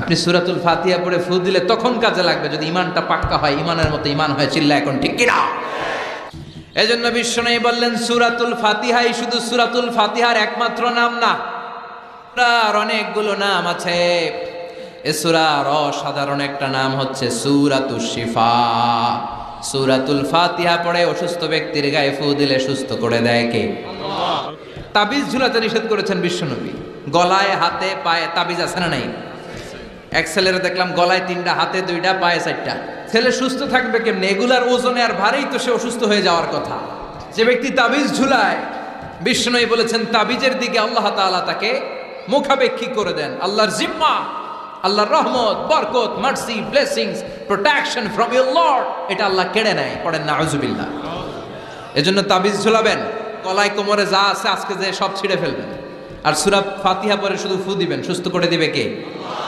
আপনি সূরাতুল ফাতিহা পড়ে ফু দিলে তখন কাজে লাগবে যদি ইমানটা পাক্কা হয়, ইমানের মতো ইমান হয়। চিল্লা এখন ঠিক কিনা? এজন্য বিশ্বনবী বললেন সূরাতুল ফাতিহাই শুধু সূরাতুল ফাতিহার একমাত্র নাম না, সূরার অনেকগুলো নাম আছে। এ সূরার অসাধারণ একটা নাম হচ্ছে সূরাতুশ শিফা। সূরাতুল ফাতিহা পড়ে অসুস্থ ব্যক্তির গায়ে ফু দিলে সুস্থ করে দেয় কে? আল্লাহ। তাবিজ ঝুলাতে নিষেধ করেছেন বিশ্বনবী। গলায় হাতে পায়ে তাবিজ আছে না নাই? এক ছেলের দেখলাম গলায় 3টা, হাতে 2টা, পায়ে 4টা। ছেলে সুস্থ থাকবে কেমনে? এগুলার ওজনে আর ভারেই তো সে অসুস্থ হয়ে যাওয়ার কথা। যে ব্যক্তি তাবিজ ঝুলায়, বিষ্ণুই বলেছেন তাবিজের দিকে আল্লাহ তাআলা তাকে মুখাপেক্ষী করে দেন। আল্লাহর জিম্মা, আল্লাহর রহমত, বরকত, mercy, blessings, protection from your lord, এটা আল্লাহ কেড়ে নেয়। পড়েন নাউজুবিল্লাহ। এজন্য তাবিজ ঝুলাবেন, গলায় কোমরে যা আছে আজকে যে সব ছিঁড়ে ফেলবেন, আর সূরা ফাতিহা পরে শুধু ফু দিবেন, সুস্থ করে দিবে কে?